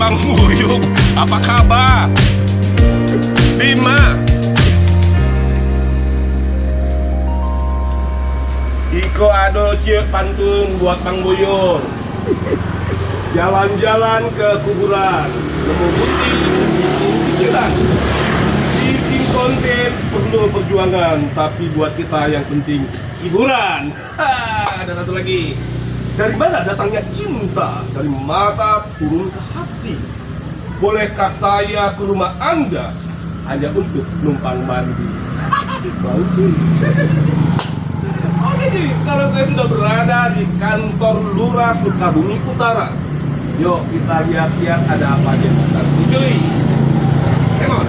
Bang Buyung, apa kabar? Bima, Iko ado cie pantun buat Bang Buyung. Jalan-jalan ke kuburan, nemu putih, pikiran. Bikin konten perlu perjuangan, tapi buat kita yang penting hiburan. Ada satu lagi. Dari mana datangnya cinta? Dari mata turun ke hati. Bolehkah saya ke rumah Anda hanya untuk numpang mandi? Mau? Oke, sekarang saya sudah berada di kantor Lurah Sukabumi Utara. Yuk kita lihat-lihat ada apa aja. Cuy, come on.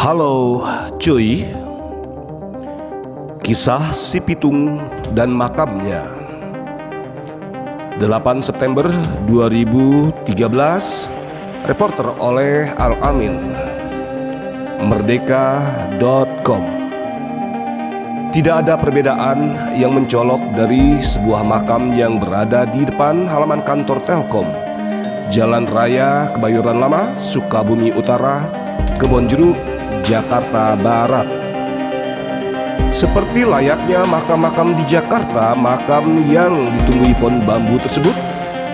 Halo cuy, kisah si Pitung dan makamnya. 8 September 2013, reporter oleh Al-Amin, merdeka.com. Tidak ada perbedaan yang mencolok dari sebuah makam yang berada di depan halaman kantor Telkom, Jalan Raya Kebayoran Lama, Sukabumi Utara, Kebonjeruk, Jakarta Barat. Seperti layaknya makam-makam di Jakarta, makam yang ditumbuhi pohon bambu tersebut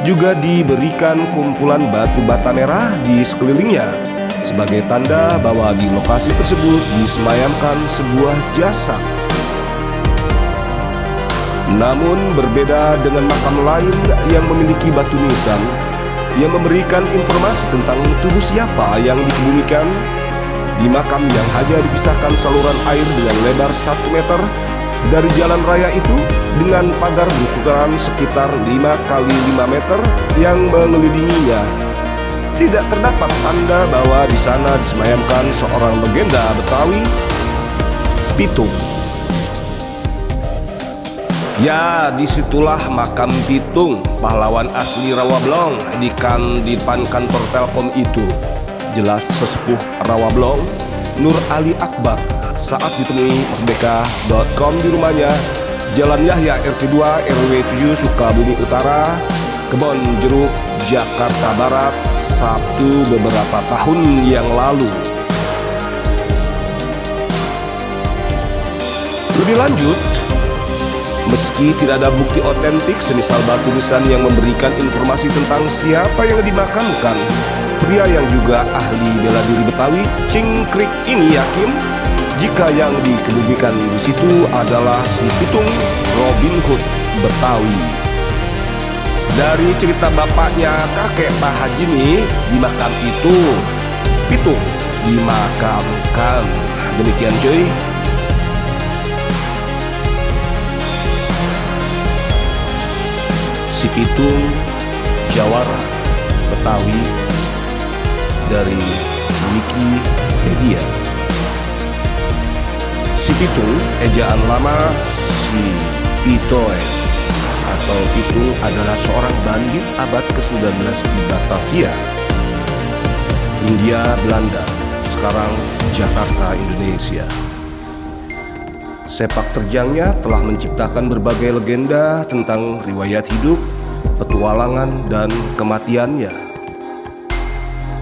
juga diberikan kumpulan batu bata merah di sekelilingnya sebagai tanda bahwa di lokasi tersebut disemayamkan sebuah jasad. Namun berbeda dengan makam lain yang memiliki batu nisan yang memberikan informasi tentang tubuh siapa yang dikebumikan. Di makam yang hanya dipisahkan saluran air dengan lebar 1 meter dari jalan raya itu dengan pagar berukuran sekitar 5 kali 5 meter yang mengelilinginya, tidak terdapat tanda bahwa di sana disemayamkan seorang legenda Betawi, Pitung. Ya, disitulah makam Pitung, pahlawan asli Rawablong di depan kantor Telkom itu. Jelas sesepuh Rawablong, Nur Ali Akbar, saat ditemui merdeka.com di rumahnya, Jalan Yahya RT 2 RW 7 Sukabumi Utara, Kebon Jeruk, Jakarta Barat, Sabtu beberapa tahun yang lalu. Lebih lanjut, meski tidak ada bukti otentik semisal batu nisan yang memberikan informasi tentang siapa yang dimakamkan, pria yang juga ahli bela diri Betawi, Cingkrik ini yakin jika yang dikebumikan di situ adalah si Pitung Robin Hood Betawi. Dari cerita bapaknya kakek Pak Haji nih, di makam itu Pitung dimakamkan. Demikian cuy. Si Pitung Jawara Betawi dari Wikipedia. Si Pitung ejaan lama si Pitoy atau Pitung adalah seorang bandit abad ke-19 di Batavia, Hindia Belanda, sekarang Jakarta, Indonesia. Sepak terjangnya telah menciptakan berbagai legenda tentang riwayat hidup, petualangan, dan kematiannya.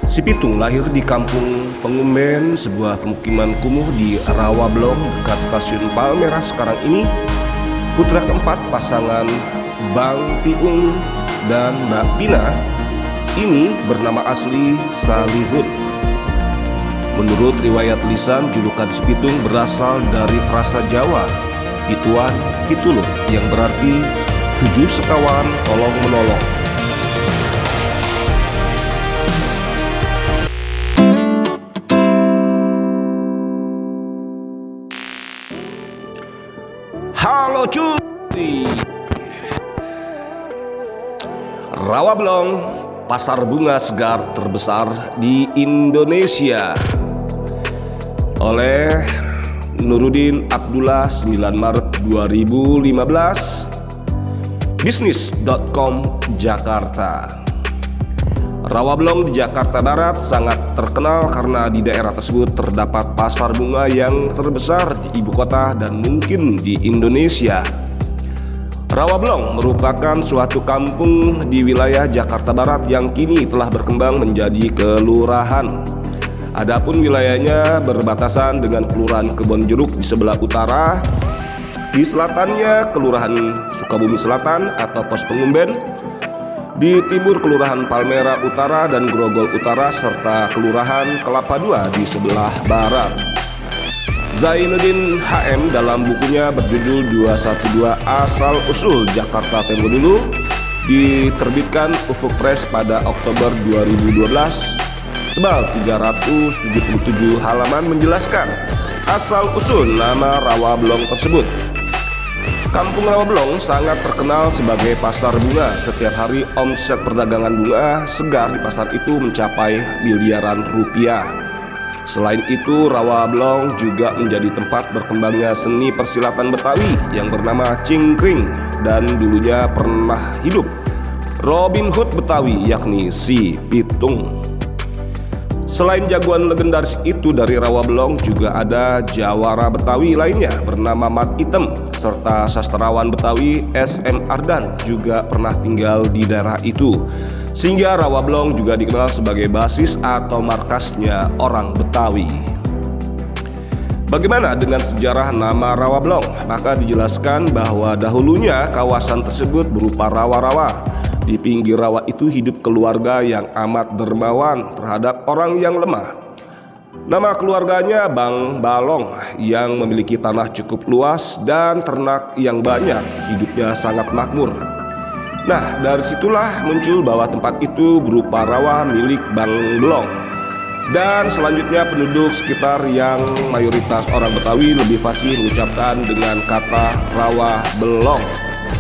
Si Pitung lahir di Kampung Pengumben, sebuah pemukiman kumuh di Rawablong dekat stasiun Palmerah sekarang ini. Putra keempat pasangan Bang Piung dan Mbak Pina ini bernama asli Salihun. Menurut riwayat lisan, julukan si Pitung berasal dari frasa Jawa Pituan Pitulung yang berarti 7 sekawan tolong menolong. Halo cuy, Rawablong, pasar bunga segar terbesar di Indonesia. Oleh Nurudin Abdullah, 9 Maret 2015, bisnis.com Jakarta. Rawablong di Jakarta Barat sangat terkenal karena di daerah tersebut terdapat pasar bunga yang terbesar di ibu kota dan mungkin di Indonesia. Rawablong merupakan suatu kampung di wilayah Jakarta Barat yang kini telah berkembang menjadi kelurahan. Adapun wilayahnya berbatasan dengan Kelurahan Kebonjeruk di sebelah utara, di selatannya Kelurahan Sukabumi Selatan atau Pos Pengumben, di timur Kelurahan Palmerah Utara dan Grogol Utara, serta Kelurahan Kelapa II di sebelah barat. Zainuddin HM dalam bukunya berjudul 212 Asal Usul Jakarta Tempo Dulu, diterbitkan Ufuk Press pada Oktober 2012, tebal 377 halaman, menjelaskan asal usul nama Rawablong tersebut. Kampung Rawablong sangat terkenal sebagai pasar bunga. Setiap hari omset perdagangan bunga segar di pasar itu mencapai miliaran rupiah. Selain itu, Rawablong juga menjadi tempat berkembangnya seni persilatan Betawi yang bernama Cingkring, dan dulunya pernah hidup Robin Hood Betawi, yakni si Pitung. Selain jagoan legendaris itu dari Rawablong, juga ada jawara Betawi lainnya bernama Mat Item, serta sastrawan Betawi S.M. Ardan juga pernah tinggal di daerah itu, sehingga Rawablong juga dikenal sebagai basis atau markasnya orang Betawi. Bagaimana dengan sejarah nama Rawablong? Maka dijelaskan bahwa dahulunya kawasan tersebut berupa rawa-rawa. Di pinggir rawa itu hidup keluarga yang amat dermawan terhadap orang yang lemah. Nama keluarganya Bang Balong, yang memiliki tanah cukup luas dan ternak yang banyak. Hidupnya sangat makmur. Nah, dari situlah muncul bahwa tempat itu berupa rawa milik Bang Belong. Dan selanjutnya penduduk sekitar yang mayoritas orang Betawi lebih fasih mengucapkan dengan kata rawa belong.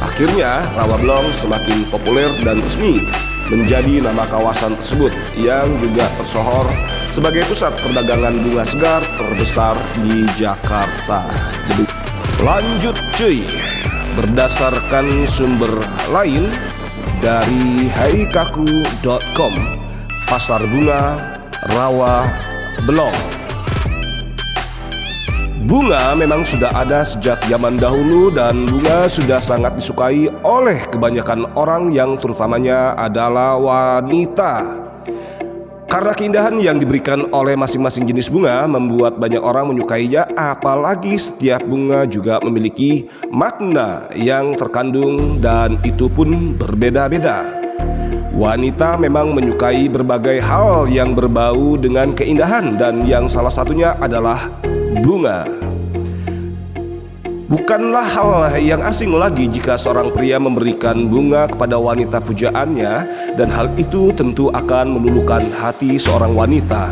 Akhirnya Rawablong semakin populer dan resmi menjadi nama kawasan tersebut, yang juga tersohor sebagai pusat perdagangan bunga segar terbesar di Jakarta. Lanjut cuy, berdasarkan sumber lain dari haikaku.com, pasar bunga Rawablong. Bunga memang sudah ada sejak zaman dahulu, dan bunga sudah sangat disukai oleh kebanyakan orang yang terutamanya adalah wanita. Karena keindahan yang diberikan oleh masing-masing jenis bunga membuat banyak orang menyukainya, apalagi setiap bunga juga memiliki makna yang terkandung dan itu pun berbeda-beda. Wanita memang menyukai berbagai hal yang berbau dengan keindahan, dan yang salah satunya adalah bunga. Bukanlah hal yang asing lagi jika seorang pria memberikan bunga kepada wanita pujaannya, dan hal itu tentu akan meluluhkan hati seorang wanita.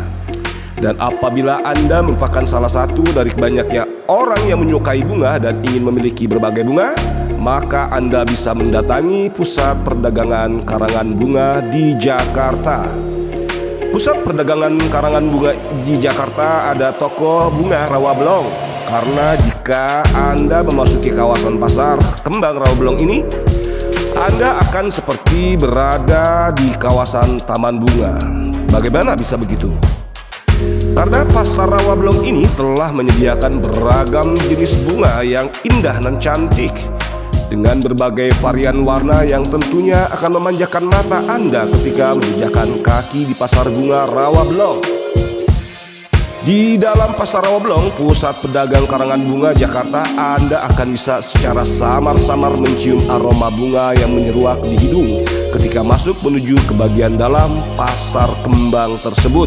Dan apabila Anda merupakan salah satu dari banyaknya orang yang menyukai bunga dan ingin memiliki berbagai bunga, maka Anda bisa mendatangi pusat perdagangan karangan bunga di Jakarta. Pusat perdagangan karangan bunga di Jakarta ada toko bunga Rawablong. Karena jika Anda memasuki kawasan pasar kembang Rawablong ini, Anda akan seperti berada di kawasan taman bunga. Bagaimana bisa begitu? Karena Pasar Rawablong ini telah menyediakan beragam jenis bunga yang indah dan cantik, dengan berbagai varian warna yang tentunya akan memanjakan mata Anda ketika menjejakkan kaki di Pasar Bunga Rawablong. Di dalam Pasar Rawablong, pusat pedagang karangan bunga Jakarta, Anda akan bisa secara samar-samar mencium aroma bunga yang menyeruak di hidung ketika masuk menuju ke bagian dalam pasar kembang tersebut.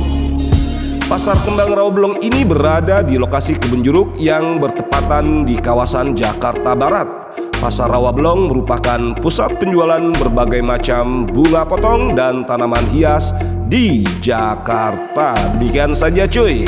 Pasar kembang Rawablong ini berada di lokasi kebun jeruk yang bertepatan di kawasan Jakarta Barat. Pasar Rawablong merupakan pusat penjualan berbagai macam bunga potong dan tanaman hias di Jakarta. Demikian saja cuy.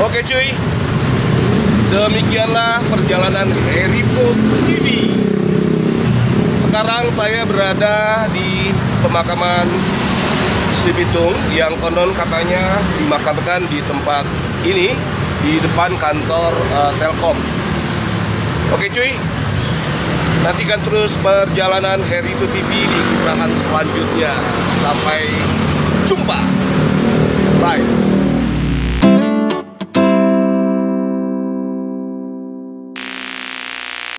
Oke cuy, demikianlah perjalanan Heripo TV. Sekarang saya berada di pemakaman Si Bitung yang konon katanya dimakamkan di tempat ini, di depan kantor Telkom. Oke cuy, nantikan terus perjalanan Heripo TV di unggahan selanjutnya. Sampai jumpa, bye.